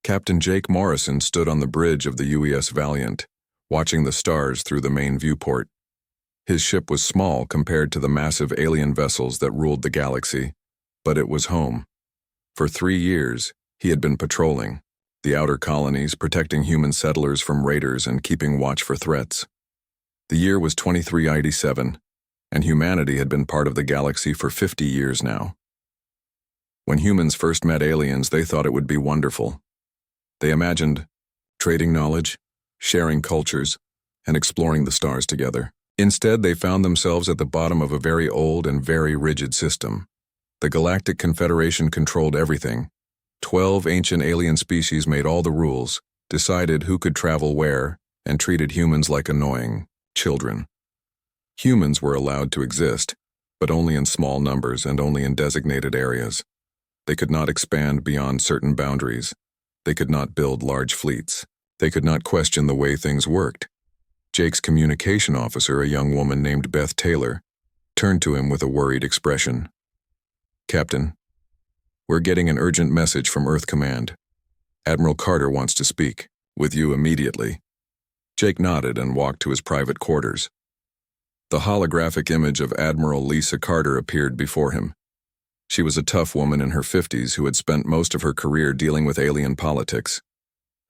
Captain Jake Morrison stood on the bridge of the UES Valiant, watching the stars through the main viewport. His ship was small compared to the massive alien vessels that ruled the galaxy, but it was home. For 3 years, he had been patrolling the outer colonies, protecting human settlers from raiders and keeping watch for threats. The year was 2387, and humanity had been part of the galaxy for 50 years now. When humans first met aliens, they thought it would be wonderful. They imagined trading knowledge, sharing cultures, and exploring the stars together. Instead, they found themselves at the bottom of a very old and very rigid system. The Galactic Confederation controlled everything. 12 ancient alien species made all the rules, decided who could travel where, and treated humans like annoying children. Humans were allowed to exist, but only in small numbers and only in designated areas. They could not expand beyond certain boundaries. They could not build large fleets. They could not question the way things worked. Jake's communication officer, a young woman named Beth Taylor, turned to him with a worried expression. "Captain, we're getting an urgent message from Earth Command. Admiral Carter wants to speak with you immediately." Jake nodded and walked to his private quarters. The holographic image of Admiral Lisa Carter appeared before him. She was a tough woman in her 50s who had spent most of her career dealing with alien politics.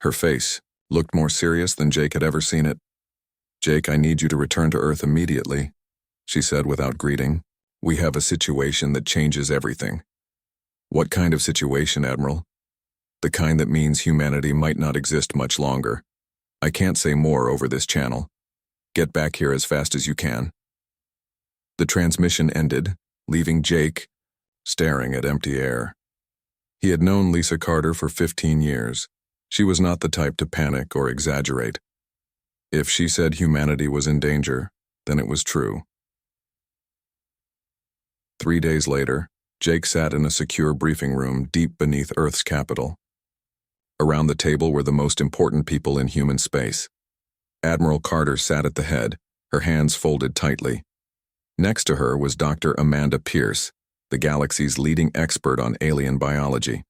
Her face looked more serious than Jake had ever seen it. "Jake, I need you to return to Earth immediately," she said without greeting. "We have a situation that changes everything." "What kind of situation, Admiral?" "The kind that means humanity might not exist much longer. I can't say more over this channel. Get back here as fast as you can." The transmission ended, leaving Jake staring at empty air. He had known Lisa Carter for 15 years. She was not the type to panic or exaggerate. If she said humanity was in danger, then it was true. 3 days later, Jake sat in a secure briefing room deep beneath Earth's capital. Around the table were the most important people in human space. Admiral Carter sat at the head, her hands folded tightly. Next to her was Dr. Amanda Pierce, the galaxy's leading expert on alien biology.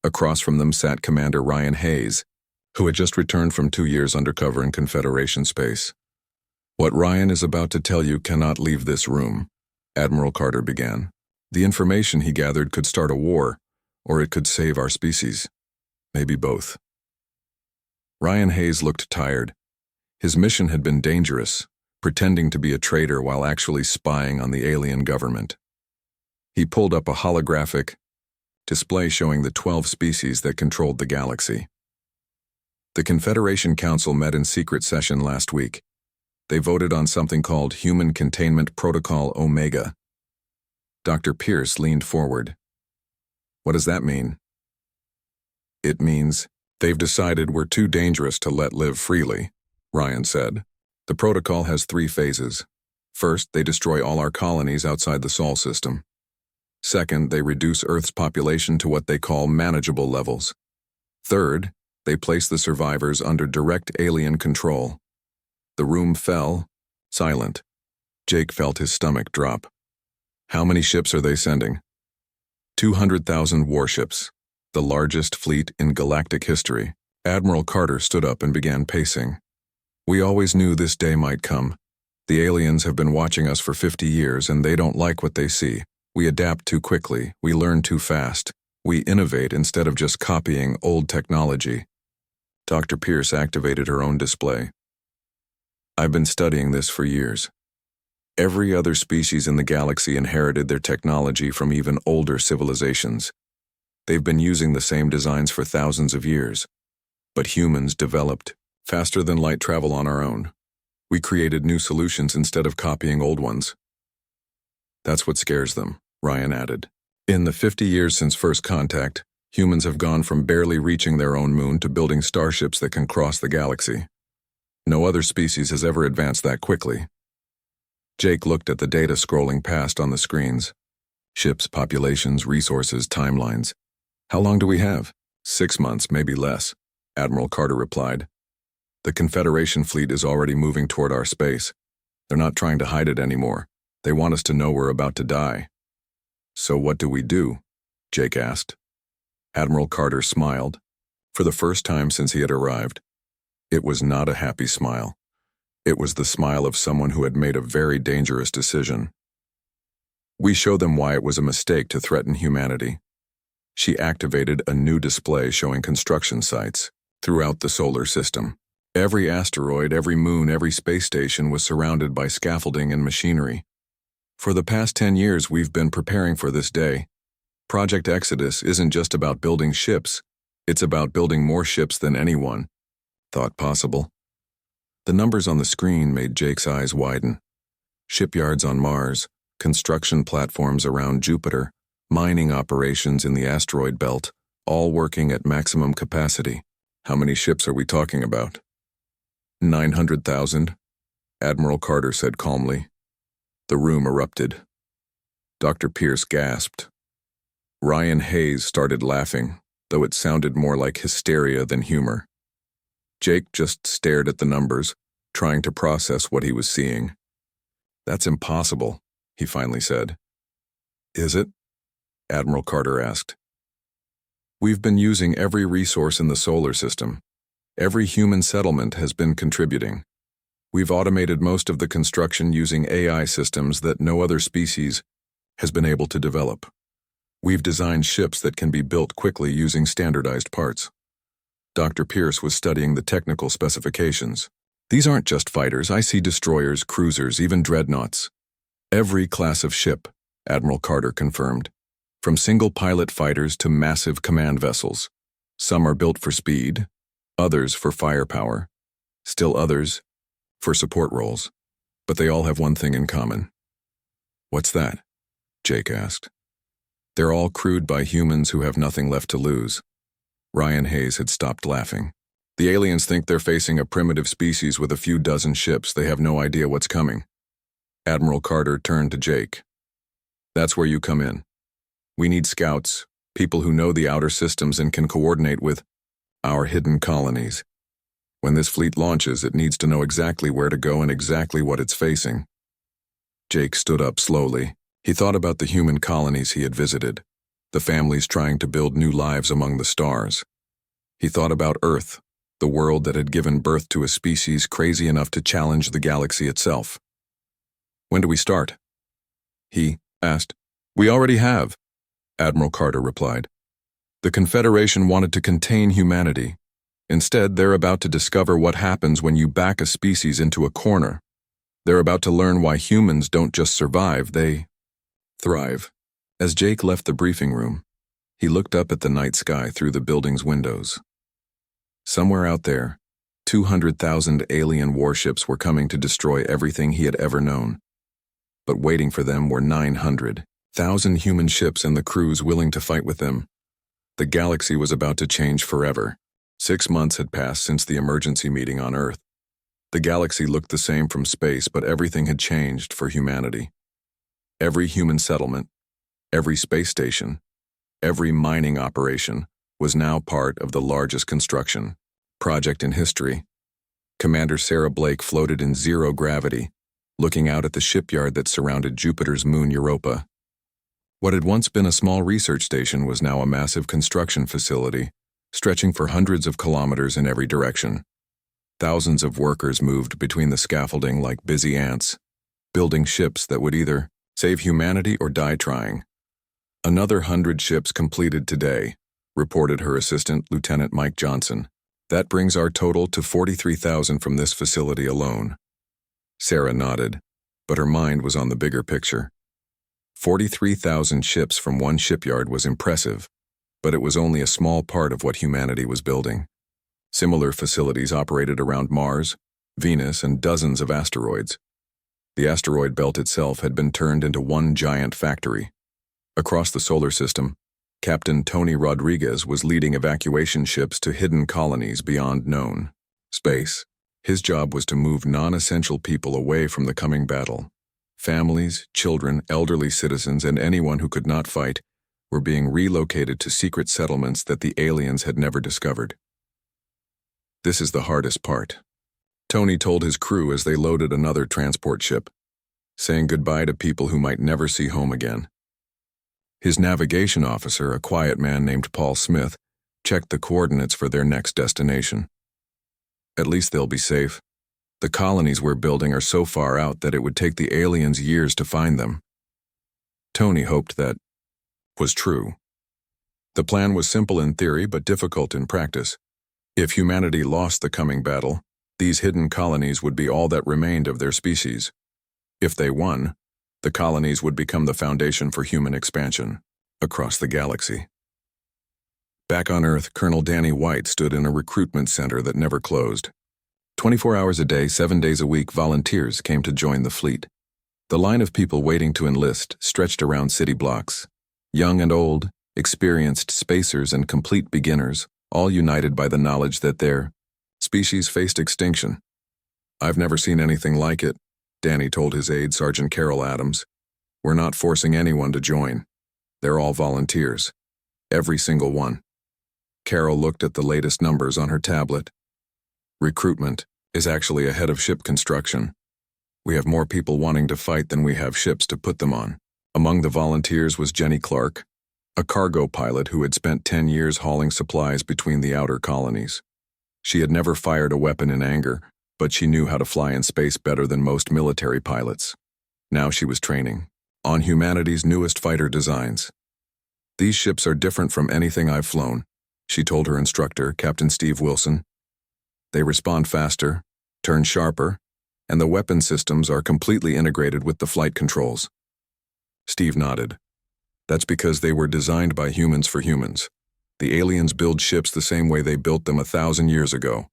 Across from them sat Commander Ryan Hayes, who had just returned from 2 years undercover in Confederation space. "What Ryan is about to tell you cannot leave this room," Admiral Carter began. "The information he gathered could start a war, or it could save our species. Maybe both." Ryan Hayes looked tired. His mission had been dangerous, pretending to be a traitor while actually spying on the alien government. He pulled up a holographic display showing the 12 species that controlled the galaxy. The Confederation Council met in secret session last week. They voted on something called Human Containment Protocol Omega. Dr. Pierce leaned forward. "What does that mean?" "It means they've decided we're too dangerous to let live freely," Ryan said. "The protocol has 3 phases. First, they destroy all our colonies outside the Sol system. Second, they reduce Earth's population to what they call manageable levels. Third, they place the survivors under direct alien control." The room fell, silent. Jake felt his stomach drop. "How many ships are they sending?" 200,000 warships, the largest fleet in galactic history. Admiral Carter stood up and began pacing. "We always knew this day might come. The aliens have been watching us for 50 years and they don't like what they see. We adapt too quickly, we learn too fast. We innovate instead of just copying old technology." Dr. Pierce activated her own display. "I've been studying this for years. Every other species in the galaxy inherited their technology from even older civilizations. They've been using the same designs for thousands of years. But humans developed faster than light travel on our own. We created new solutions instead of copying old ones. That's what scares them," Ryan added. "In the 50 years since first contact, humans have gone from barely reaching their own moon to building starships that can cross the galaxy. No other species has ever advanced that quickly." Jake looked at the data scrolling past on the screens. Ships, populations, resources, timelines. "How long do we have?" 6 months, maybe less," Admiral Carter replied. "The Confederation fleet is already moving toward our space. They're not trying to hide it anymore. They want us to know we're about to die." "So what do we do?" Jake asked. Admiral Carter smiled. For the first time since he had arrived, it was not a happy smile. It was the smile of someone who had made a very dangerous decision. We show them why it was a mistake to threaten humanity. She activated a new display showing construction sites throughout the solar system. Every asteroid, every moon, every space station was surrounded by scaffolding and machinery. For the past 10 years, we've been preparing for this day. Project Exodus isn't just about building ships. It's about building more ships than anyone thought possible. The numbers on the screen made Jake's eyes widen. Shipyards on Mars, construction platforms around Jupiter, mining operations in the asteroid belt, all working at maximum capacity. How many ships are we talking about? 900,000, Admiral Carter said calmly. The room erupted. Dr. Pierce gasped. Ryan Hayes started laughing, though it sounded more like hysteria than humor. Jake just stared at the numbers, trying to process what he was seeing. That's impossible, he finally said. Is it? Admiral Carter asked. We've been using every resource in the solar system. Every human settlement has been contributing. We've automated most of the construction using AI systems that no other species has been able to develop. We've designed ships that can be built quickly using standardized parts. Dr. Pierce was studying the technical specifications. These aren't just fighters. I see destroyers, cruisers, even dreadnoughts. Every class of ship, Admiral Carter confirmed. From single-pilot fighters to massive command vessels. Some are built for speed, others for firepower, still others for support roles. But they all have one thing in common. What's that? Jake asked. They're all crewed by humans who have nothing left to lose. Ryan Hayes had stopped laughing. The aliens think they're facing a primitive species with a few dozen ships. They have no idea what's coming. Admiral Carter turned to Jake. That's where you come in. We need scouts, people who know the outer systems and can coordinate with our hidden colonies. When this fleet launches, it needs to know exactly where to go and exactly what it's facing. Jake stood up slowly. He thought about the human colonies he had visited, the families trying to build new lives among the stars. He thought about Earth, the world that had given birth to a species crazy enough to challenge the galaxy itself. When do we start? He asked. We already have, Admiral Carter replied. The Confederation wanted to contain humanity. Instead, they're about to discover what happens when you back a species into a corner. They're about to learn why humans don't just survive, they thrive. As Jake left the briefing room, he looked up at the night sky through the building's windows. Somewhere out there, 200,000 alien warships were coming to destroy everything he had ever known. But waiting for them were 900,000 human ships and the crews willing to fight with them. The galaxy was about to change forever. 6 months had passed since the emergency meeting on Earth. The galaxy looked the same from space, but everything had changed for humanity. Every human settlement, every space station, every mining operation was now part of the largest construction project in history. Commander Sarah Blake floated in zero gravity, looking out at the shipyard that surrounded Jupiter's moon Europa. What had once been a small research station was now a massive construction facility, stretching for hundreds of kilometers in every direction. Thousands of workers moved between the scaffolding like busy ants, building ships that would either save humanity or die trying. Another 100 ships completed today, reported her assistant, Lieutenant Mike Johnson. That brings our total to 43,000 from this facility alone. Sarah nodded, but her mind was on the bigger picture. 43,000 ships from one shipyard was impressive, but it was only a small part of what humanity was building. Similar facilities operated around Mars, Venus, and dozens of asteroids. The asteroid belt itself had been turned into one giant factory. Across the solar system, Captain Tony Rodriguez was leading evacuation ships to hidden colonies beyond known space. His job was to move non-essential people away from the coming battle. Families, children, elderly citizens, and anyone who could not fight were being relocated to secret settlements that the aliens had never discovered. This is the hardest part, Tony told his crew as they loaded another transport ship, saying goodbye to people who might never see home again. His navigation officer, a quiet man named Paul Smith, checked the coordinates for their next destination. At least they'll be safe. The colonies we're building are so far out that it would take the aliens years to find them. Tony hoped that was true. The plan was simple in theory but difficult in practice. If humanity lost the coming battle, these hidden colonies would be all that remained of their species. If they won, the colonies would become the foundation for human expansion across the galaxy. Back on Earth, Colonel Danny White stood in a recruitment center that never closed. 24 hours a day, 7 days a week, volunteers came to join the fleet. The line of people waiting to enlist stretched around city blocks. Young and old, experienced spacers and complete beginners, all united by the knowledge that their species faced extinction. "I've never seen anything like it," Danny told his aide, Sergeant Carol Adams. "We're not forcing anyone to join. They're all volunteers. Every single one." Carol looked at the latest numbers on her tablet. "Recruitment is actually ahead of ship construction. We have more people wanting to fight than we have ships to put them on." Among the volunteers was Jenny Clark, a cargo pilot who had spent 10 years hauling supplies between the outer colonies. She had never fired a weapon in anger, but she knew how to fly in space better than most military pilots. Now she was training on humanity's newest fighter designs. "These ships are different from anything I've flown," she told her instructor, Captain Steve Wilson. "They respond faster, turn sharper, and the weapon systems are completely integrated with the flight controls." Steve nodded. "That's because they were designed by humans for humans. The aliens build ships the same way they built them 1,000 years ago.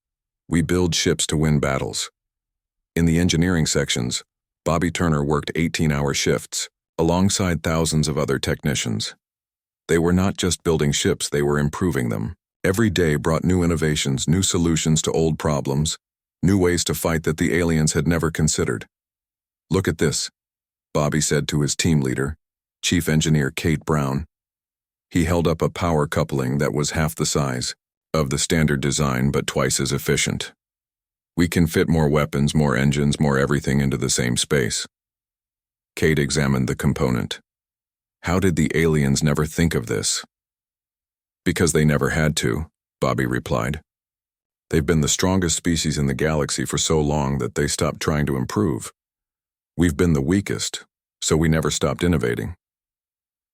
We build ships to win battles." In the engineering sections, Bobby Turner worked 18-hour shifts, alongside thousands of other technicians. They were not just building ships, they were improving them. Every day brought new innovations, new solutions to old problems, new ways to fight that the aliens had never considered. "Look at this," Bobby said to his team leader, Chief Engineer Kate Brown. He held up a power coupling that was half the size of the standard design but twice as efficient. "We can fit more weapons, more engines, more everything into the same space." Kate examined the component. "How did the aliens never think of this?" "Because they never had to," Bobby replied. "They've been the strongest species in the galaxy for so long that they stopped trying to improve. We've been the weakest, so we never stopped innovating."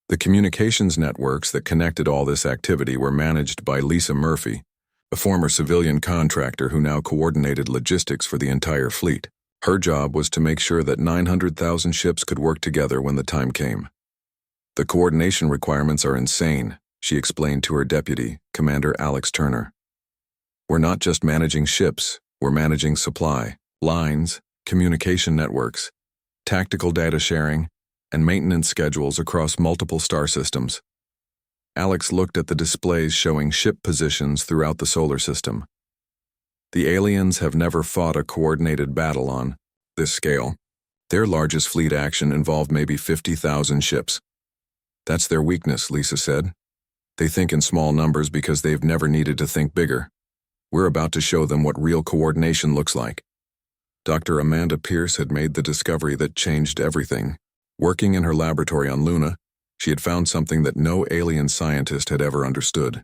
The communications networks that connected all this activity were managed by Lisa Murphy, a former civilian contractor who now coordinated logistics for the entire fleet. Her job was to make sure that 900,000 ships could work together when the time came. "The coordination requirements are insane," she explained to her deputy, Commander Alex Turner. "We're not just managing ships, we're managing supply, lines, communication networks, tactical data sharing, and maintenance schedules across multiple star systems." Alex looked at the displays showing ship positions throughout the solar system. "The aliens have never fought a coordinated battle on this scale. Their largest fleet action involved maybe 50,000 ships. That's their weakness," Lisa said. "They think in small numbers because they've never needed to think bigger. We're about to show them what real coordination looks like." Dr. Amanda Pierce had made the discovery that changed everything. Working in her laboratory on Luna, she had found something that no alien scientist had ever understood.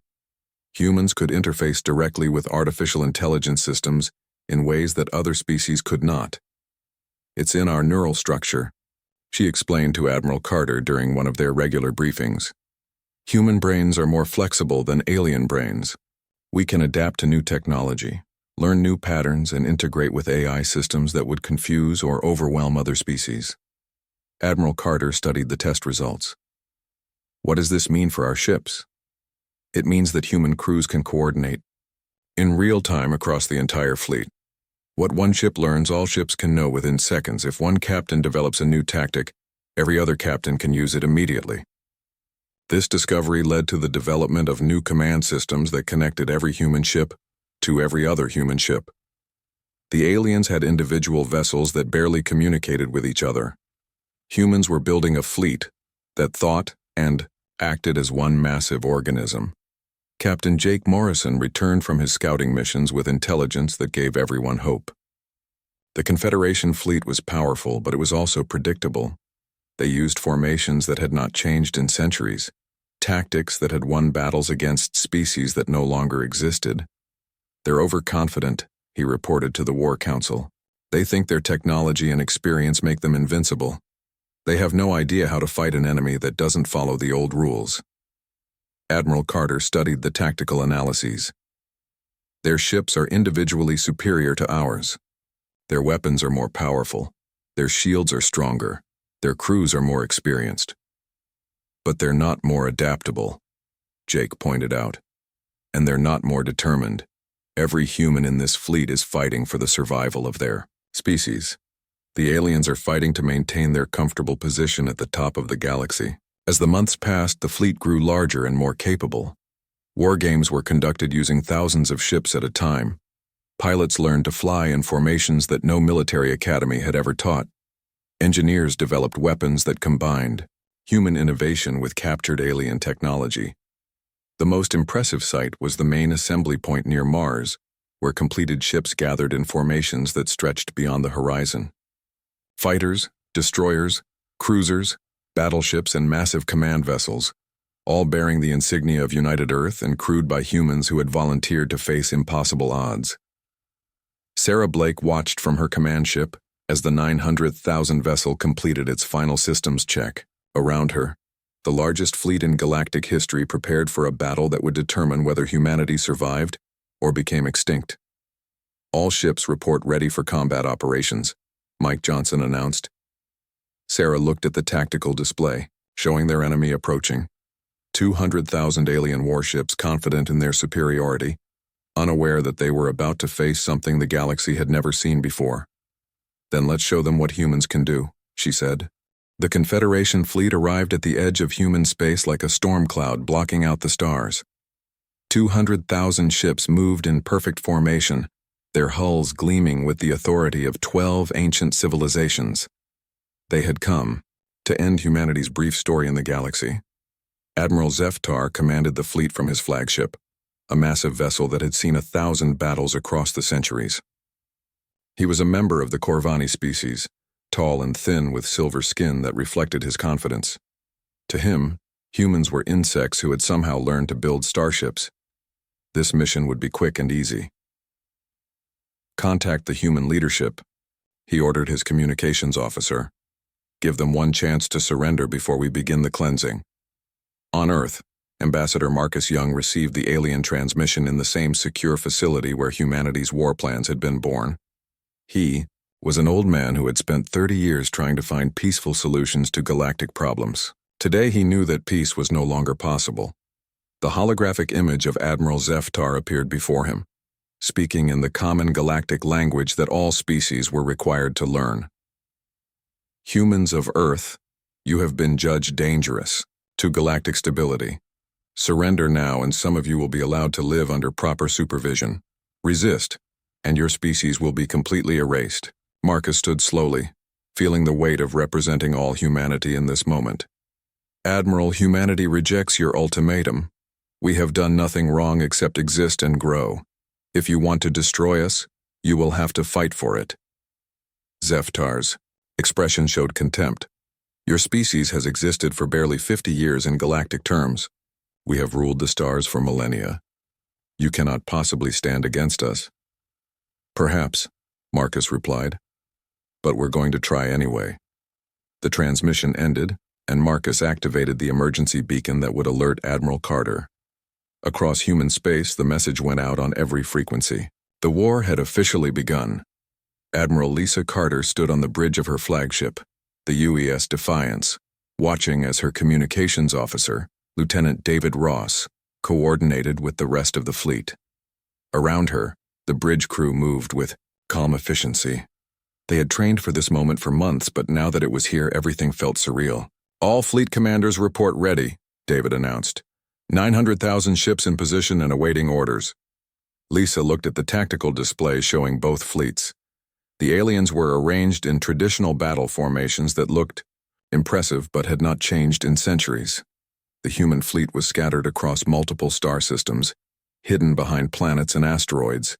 Humans could interface directly with artificial intelligence systems in ways that other species could not. "It's in our neural structure," she explained to Admiral Carter during one of their regular briefings. "Human brains are more flexible than alien brains. We can adapt to new technology, learn new patterns, and integrate with AI systems that would confuse or overwhelm other species." Admiral Carter studied the test results. "What does this mean for our ships?" "It means that human crews can coordinate in real time across the entire fleet. What one ship learns, all ships can know within seconds. If one captain develops a new tactic, every other captain can use it immediately." This discovery led to the development of new command systems that connected every human ship to every other human ship. The aliens had individual vessels that barely communicated with each other. Humans were building a fleet that thought and acted as one massive organism. Captain Jake Morrison returned from his scouting missions with intelligence that gave everyone hope. The Confederation fleet was powerful, but it was also predictable. They used formations that had not changed in centuries, tactics that had won battles against species that no longer existed. "They're overconfident," he reported to the War Council. "They think their technology and experience make them invincible. They have no idea how to fight an enemy that doesn't follow the old rules." Admiral Carter studied the tactical analyses. "Their ships are individually superior to ours. Their weapons are more powerful. Their shields are stronger. Their crews are more experienced. But they're not more adaptable," Jake pointed out. "And they're not more determined. Every human in this fleet is fighting for the survival of their species. The aliens are fighting to maintain their comfortable position at the top of the galaxy." As the months passed, the fleet grew larger and more capable. War games were conducted using thousands of ships at a time. Pilots learned to fly in formations that no military academy had ever taught. Engineers developed weapons that combined human innovation with captured alien technology. The most impressive sight was the main assembly point near Mars, where completed ships gathered in formations that stretched beyond the horizon. Fighters, destroyers, cruisers, battleships, and massive command vessels, all bearing the insignia of United Earth and crewed by humans who had volunteered to face impossible odds. Sarah Blake watched from her command ship as the 900,000 vessel completed its final systems check. Around her, the largest fleet in galactic history prepared for a battle that would determine whether humanity survived or became extinct. "All ships report ready for combat operations," Mike Johnson announced. Sarah looked at the tactical display, showing their enemy approaching. 200,000 alien warships confident in their superiority, unaware that they were about to face something the galaxy had never seen before. "Then let's show them what humans can do," she said. The Confederation fleet arrived at the edge of human space like a storm cloud blocking out the stars. 200,000 ships moved in perfect formation, their hulls gleaming with the authority of 12 ancient civilizations. They had come to end humanity's brief story in the galaxy. Admiral Zeftar commanded the fleet from his flagship, a massive vessel that had seen 1,000 battles across the centuries. He was a member of the Corvani species, tall and thin with silver skin that reflected his confidence. To him, humans were insects who had somehow learned to build starships. This mission would be quick and easy. "Contact the human leadership," he ordered his communications officer. "Give them one chance to surrender before we begin the cleansing." On Earth, Ambassador Marcus Young received the alien transmission in the same secure facility where humanity's war plans had been born. He was an old man who had spent 30 years trying to find peaceful solutions to galactic problems. Today he knew that peace was no longer possible. The holographic image of Admiral Zeftar appeared before him, speaking in the common galactic language that all species were required to learn. "Humans of Earth, you have been judged dangerous to galactic stability. Surrender now and some of you will be allowed to live under proper supervision. Resist, and your species will be completely erased." Marcus stood slowly, feeling the weight of representing all humanity in this moment. "Admiral, humanity rejects your ultimatum. We have done nothing wrong except exist and grow. If you want to destroy us, you will have to fight for it." Zeftar's expression showed contempt. "Your species has existed for barely 50 years in galactic terms. We have ruled the stars for millennia. You cannot possibly stand against us." "Perhaps," Marcus replied, "but we're going to try anyway." The transmission ended, and Marcus activated the emergency beacon that would alert Admiral Carter. Across human space, the message went out on every frequency. The war had officially begun. Admiral Lisa Carter stood on the bridge of her flagship, the UES Defiance, watching as her communications officer, Lieutenant David Ross, coordinated with the rest of the fleet. Around her, the bridge crew moved with calm efficiency. They had trained for this moment for months, but now that it was here, everything felt surreal. "All fleet commanders report ready," David announced. 900,000 ships in position and awaiting orders." Lisa looked at the tactical display showing both fleets. The aliens were arranged in traditional battle formations that looked impressive but had not changed in centuries. The human fleet was scattered across multiple star systems, hidden behind planets and asteroids,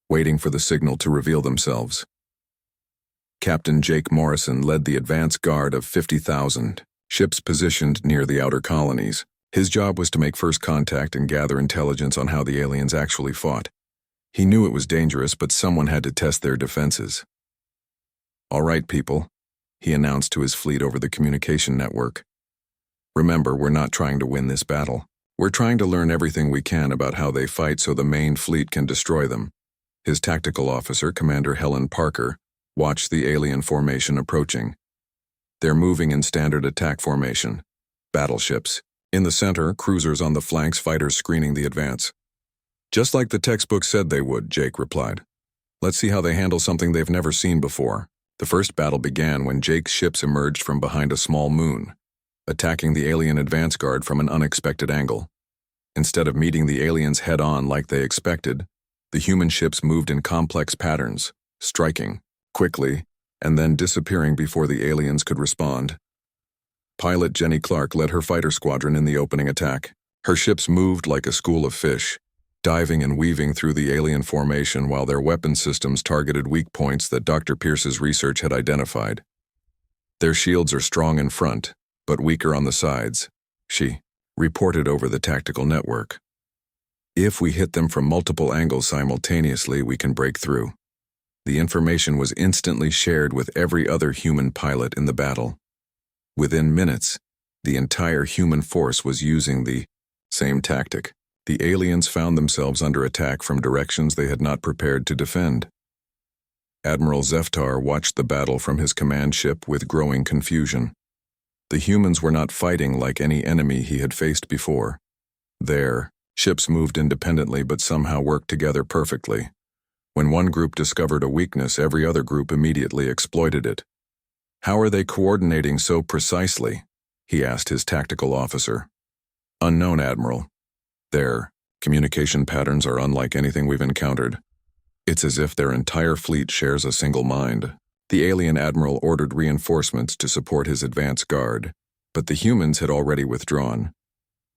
waiting for the signal to reveal themselves. Captain Jake Morrison led the advance guard of 50,000 ships positioned near the outer colonies. His job was to make first contact and gather intelligence on how the aliens actually fought. He knew it was dangerous, but someone had to test their defenses. "All right, people," he announced to his fleet over the communication network. "Remember, we're not trying to win this battle. We're trying to learn everything we can about how they fight so the main fleet can destroy them." His tactical officer, Commander Helen Parker, watched the alien formation approaching. They're moving in standard attack formation. Battleships. In the center, cruisers on the flanks, fighters screening the advance. "Just like the textbook said they would," Jake replied. "Let's see how they handle something they've never seen before." The first battle began when Jake's ships emerged from behind a small moon, attacking the alien advance guard from an unexpected angle. Instead of meeting the aliens head-on like they expected, the human ships moved in complex patterns, striking quickly and then disappearing before the aliens could respond. Pilot Jenny Clark led her fighter squadron in the opening attack. Her ships moved like a school of fish, diving and weaving through the alien formation while their weapon systems targeted weak points that Dr. Pierce's research had identified. "Their shields are strong in front, but weaker on the sides," she reported over the tactical network. "If we hit them from multiple angles simultaneously, we can break through." The information was instantly shared with every other human pilot in the battle. Within minutes, the entire human force was using the same tactic. The aliens found themselves under attack from directions they had not prepared to defend. Admiral Zeftar watched the battle from his command ship with growing confusion. The humans were not fighting like any enemy he had faced before. Their ships moved independently but somehow worked together perfectly. When one group discovered a weakness, every other group immediately exploited it. "How are they coordinating so precisely?" he asked his tactical officer. "Unknown, Admiral. Their communication patterns are unlike anything we've encountered. It's as if their entire fleet shares a single mind." The alien admiral ordered reinforcements to support his advance guard, but the humans had already withdrawn.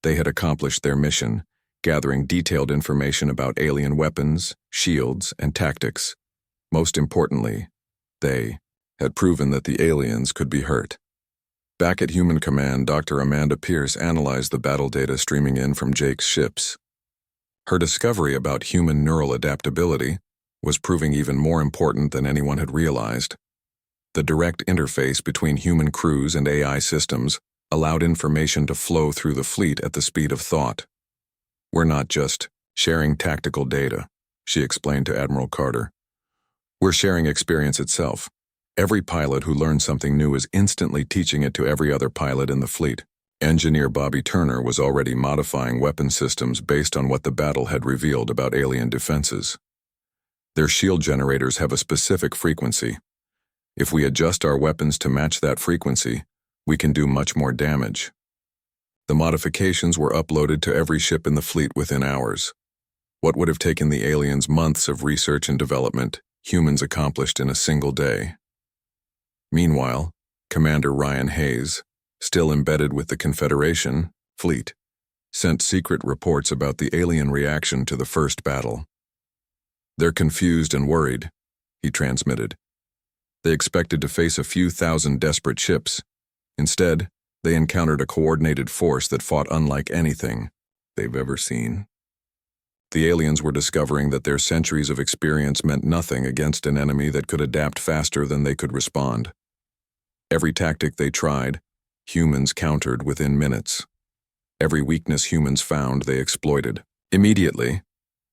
They had accomplished their mission, gathering detailed information about alien weapons, shields, and tactics. Most importantly, they had proven that the aliens could be hurt. Back at Human Command, Dr. Amanda Pierce analyzed the battle data streaming in from Jake's ships. Her discovery about human neural adaptability was proving even more important than anyone had realized. The direct interface between human crews and AI systems allowed information to flow through the fleet at the speed of thought. "We're not just sharing tactical data," she explained to Admiral Carter. "We're sharing experience itself. Every pilot who learns something new is instantly teaching it to every other pilot in the fleet." Engineer Bobby Turner was already modifying weapon systems based on what the battle had revealed about alien defenses. "Their shield generators have a specific frequency. If we adjust our weapons to match that frequency, we can do much more damage." The modifications were uploaded to every ship in the fleet within hours. What would have taken the aliens months of research and development, humans accomplished in a single day. Meanwhile, Commander Ryan Hayes, still embedded with the Confederation fleet, sent secret reports about the alien reaction to the first battle. "They're confused and worried," he transmitted. "They expected to face a few thousand desperate ships. Instead, they encountered a coordinated force that fought unlike anything they've ever seen." The aliens were discovering that their centuries of experience meant nothing against an enemy that could adapt faster than they could respond. Every tactic they tried, humans countered within minutes. Every weakness humans found, they exploited. Immediately,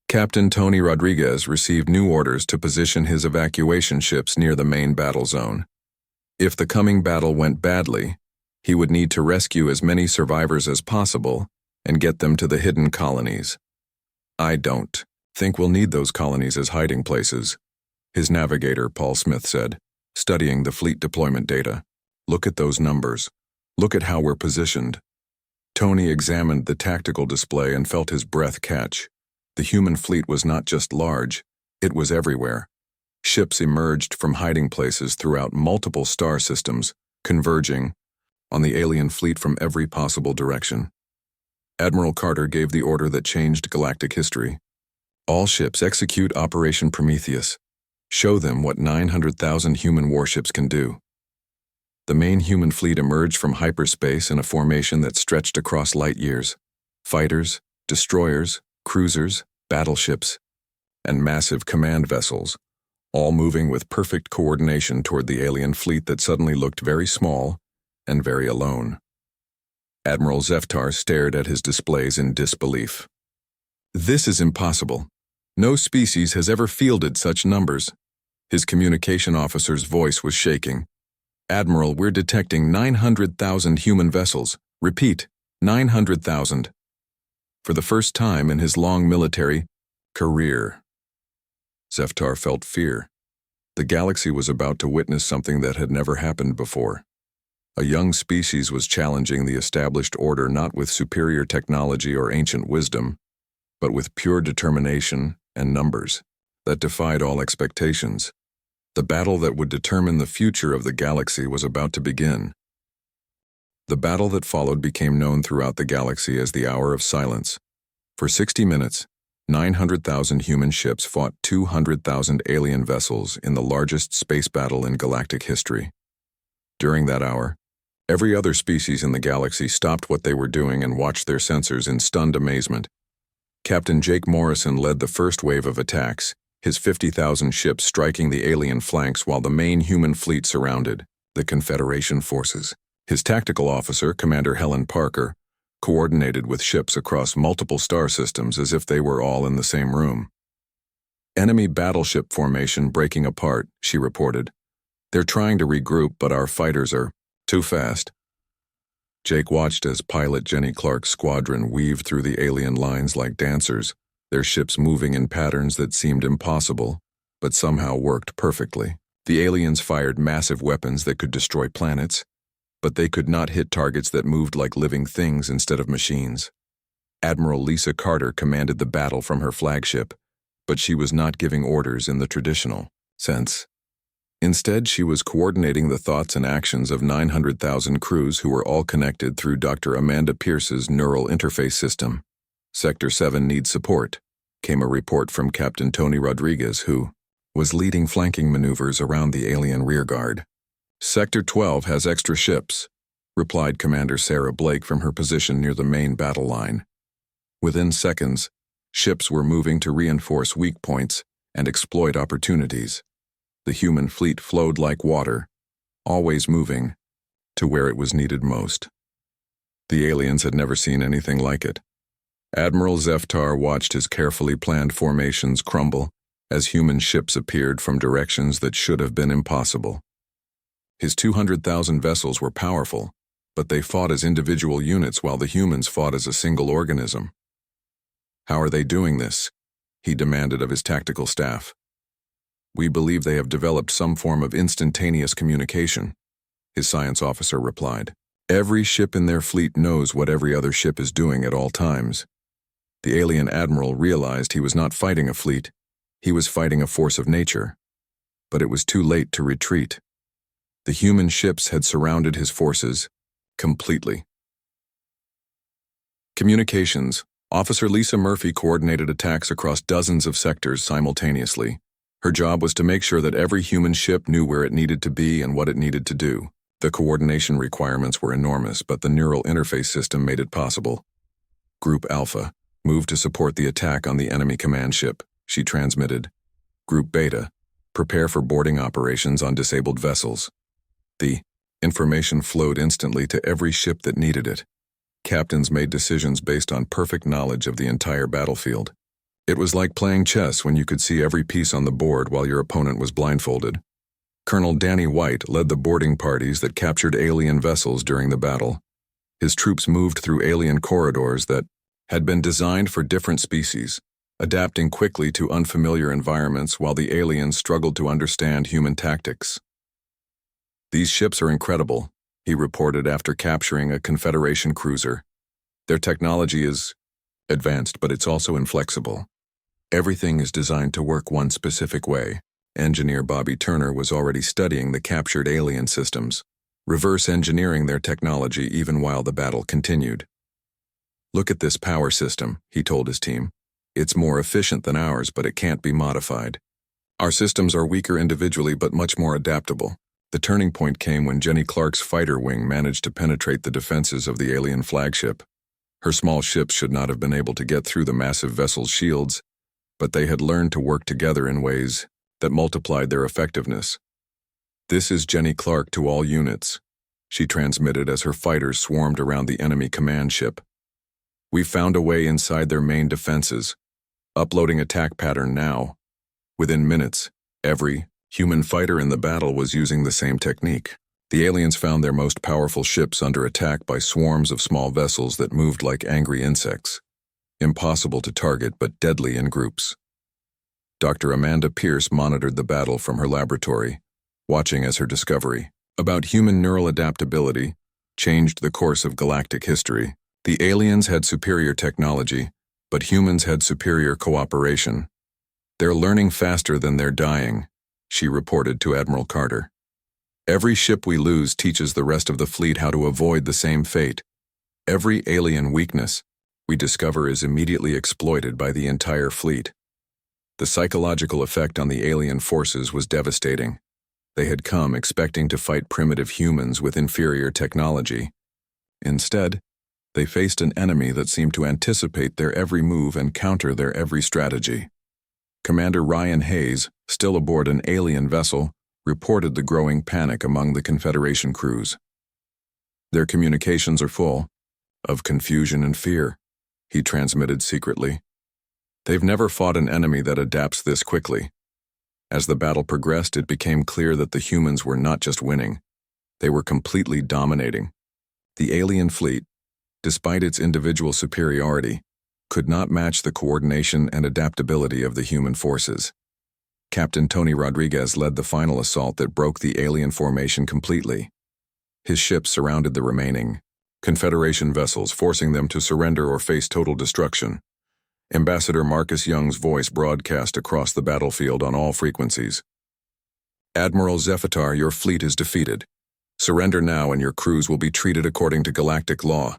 Captain Tony Rodriguez received new orders to position his evacuation ships near the main battle zone. If the coming battle went badly, he would need to rescue as many survivors as possible and get them to the hidden colonies. "I don't think we'll need those colonies as hiding places," his navigator, Paul Smith, said, studying the fleet deployment data. "Look at those numbers. Look at how we're positioned." Tony examined the tactical display and felt his breath catch. The human fleet was not just large, it was everywhere. Ships emerged from hiding places throughout multiple star systems, converging on the alien fleet from every possible direction. Admiral Carter gave the order that changed galactic history. "All ships execute Operation Prometheus. Show them what 900,000 human warships can do." The main human fleet emerged from hyperspace in a formation that stretched across light years. Fighters, destroyers, cruisers, battleships, and massive command vessels, all moving with perfect coordination toward the alien fleet that suddenly looked very small and very alone. Admiral Zeftar stared at his displays in disbelief. This is impossible. No species has ever fielded such numbers. His communication officer's voice was shaking. Admiral, we're detecting 900,000 human vessels. Repeat, 900,000. For the first time in his long military career. Zeftar felt fear. The galaxy was about to witness something that had never happened before. A young species was challenging the established order not with superior technology or ancient wisdom, but with pure determination and numbers that defied all expectations. The battle that would determine the future of the galaxy was about to begin. The battle that followed became known throughout the galaxy as the Hour of Silence. For 60 minutes, 900,000 human ships fought 200,000 alien vessels in the largest space battle in galactic history. During that hour, every other species in the galaxy stopped what they were doing and watched their sensors in stunned amazement. Captain Jake Morrison led the first wave of attacks, his 50,000 ships striking the alien flanks while the main human fleet surrounded the Confederation forces. His tactical officer, Commander Helen Parker, coordinated with ships across multiple star systems as if they were all in the same room. Enemy battleship formation breaking apart, she reported. They're trying to regroup, but our fighters are too fast. Jake watched as pilot Jenny Clark's squadron weaved through the alien lines like dancers, their ships moving in patterns that seemed impossible, but somehow worked perfectly. The aliens fired massive weapons that could destroy planets, but they could not hit targets that moved like living things instead of machines. Admiral Lisa Carter commanded the battle from her flagship, but she was not giving orders in the traditional sense. Instead, she was coordinating the thoughts and actions of 900,000 crews who were all connected through Dr. Amanda Pierce's neural interface system. Sector 7 needs support, came a report from Captain Tony Rodriguez, who was leading flanking maneuvers around the alien rearguard. Sector 12 has extra ships, replied Commander Sarah Blake from her position near the main battle line. Within seconds, ships were moving to reinforce weak points and exploit opportunities. The human fleet flowed like water, always moving to where it was needed most. The aliens had never seen anything like it. Admiral Zeftar watched his carefully planned formations crumble as human ships appeared from directions that should have been impossible. His 200,000 vessels were powerful, but they fought as individual units while the humans fought as a single organism. How are they doing this? He demanded of his tactical staff. We believe they have developed some form of instantaneous communication, his science officer replied. Every ship in their fleet knows what every other ship is doing at all times. The alien admiral realized he was not fighting a fleet, he was fighting a force of nature. But it was too late to retreat. The human ships had surrounded his forces completely. Communications. Officer Lisa Murphy coordinated attacks across dozens of sectors simultaneously. Her job was to make sure that every human ship knew where it needed to be and what it needed to do. The coordination requirements were enormous, but the neural interface system made it possible. Group Alpha moved to support the attack on the enemy command ship, she transmitted. Group Beta, prepare for boarding operations on disabled vessels. The information flowed instantly to every ship that needed it. Captains made decisions based on perfect knowledge of the entire battlefield. It was like playing chess when you could see every piece on the board while your opponent was blindfolded. Colonel Danny White led the boarding parties that captured alien vessels during the battle. His troops moved through alien corridors that had been designed for different species, adapting quickly to unfamiliar environments while the aliens struggled to understand human tactics. These ships are incredible, he reported after capturing a Confederation cruiser. Their technology is advanced, but it's also inflexible. Everything is designed to work one specific way. Engineer Bobby Turner was already studying the captured alien systems, reverse engineering their technology even while the battle continued. Look at this power system, he told his team. It's more efficient than ours, but it can't be modified. Our systems are weaker individually but much more adaptable. The turning point came when Jenny Clark's fighter wing managed to penetrate the defenses of the alien flagship. Her small ships should not have been able to get through the massive vessel's shields, but they had learned to work together in ways that multiplied their effectiveness. "This is Jenny Clark to all units," she transmitted as her fighters swarmed around the enemy command ship. "We found a way inside their main defenses. Uploading attack pattern now." Within minutes, every human fighter in the battle was using the same technique. The aliens found their most powerful ships under attack by swarms of small vessels that moved like angry insects, impossible to target but deadly in groups. Dr. Amanda Pierce monitored the battle from her laboratory, watching as her discovery about human neural adaptability changed the course of galactic history. The aliens had superior technology, but humans had superior cooperation. "They're learning faster than they're dying," she reported to Admiral Carter. "Every ship we lose teaches the rest of the fleet how to avoid the same fate. Every alien weakness we discover is immediately exploited by the entire fleet." The psychological effect on the alien forces was devastating. They had come expecting to fight primitive humans with inferior technology. Instead, they faced an enemy that seemed to anticipate their every move and counter their every strategy. Commander Ryan Hayes, still aboard an alien vessel, reported the growing panic among the Confederation crews. "Their communications are full of confusion and fear," he transmitted secretly. "They've never fought an enemy that adapts this quickly." As the battle progressed, it became clear that the humans were not just winning, they were completely dominating. The alien fleet, despite its individual superiority, could not match the coordination and adaptability of the human forces. Captain Tony Rodriguez led the final assault that broke the alien formation completely. His ships surrounded the remaining Confederation vessels, forcing them to surrender or face total destruction. Ambassador Marcus Young's voice broadcast across the battlefield on all frequencies. "Admiral Zephytar, your fleet is defeated. Surrender now and your crews will be treated according to galactic law.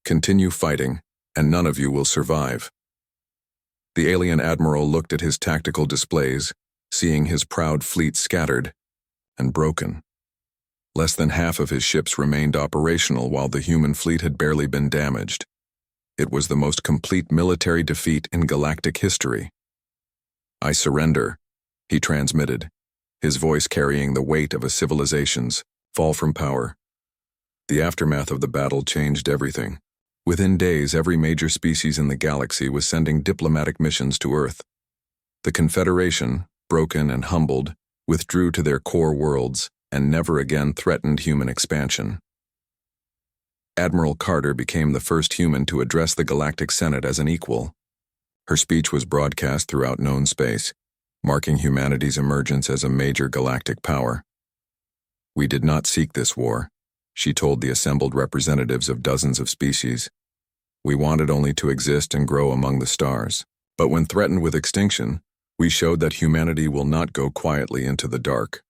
Continue fighting, and none of you will survive." The alien admiral looked at his tactical displays, seeing his proud fleet scattered and broken. Less than half of his ships remained operational while the human fleet had barely been damaged. It was the most complete military defeat in galactic history. "I surrender," he transmitted, his voice carrying the weight of a civilization's fall from power. The aftermath of the battle changed everything. Within days, every major species in the galaxy was sending diplomatic missions to Earth. The Confederation, broken and humbled, withdrew to their core worlds and never again threatened human expansion. Admiral Carter became the first human to address the Galactic Senate as an equal. Her speech was broadcast throughout known space, marking humanity's emergence as a major galactic power. "We did not seek this war," she told the assembled representatives of dozens of species. "We wanted only to exist and grow among the stars. But when threatened with extinction, we showed that humanity will not go quietly into the dark."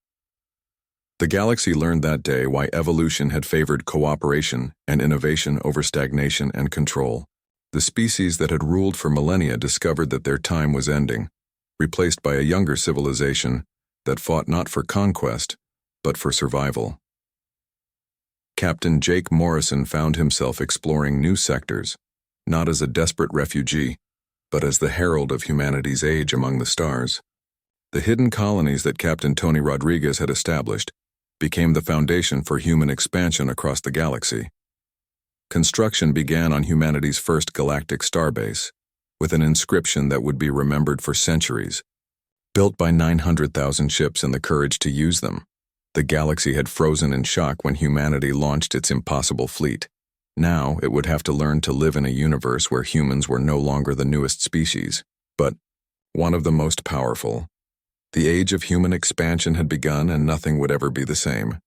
The galaxy learned that day why evolution had favored cooperation and innovation over stagnation and control. The species that had ruled for millennia discovered that their time was ending, replaced by a younger civilization that fought not for conquest, but for survival. Captain Jake Morrison found himself exploring new sectors, not as a desperate refugee, but as the herald of humanity's age among the stars. The hidden colonies that Captain Tony Rodriguez had established became the foundation for human expansion across the galaxy. Construction began on humanity's first galactic starbase, with an inscription that would be remembered for centuries. Built by 900,000 ships and the courage to use them, the galaxy had frozen in shock when humanity launched its impossible fleet. Now it would have to learn to live in a universe where humans were no longer the newest species, but one of the most powerful. The age of human expansion had begun and nothing would ever be the same.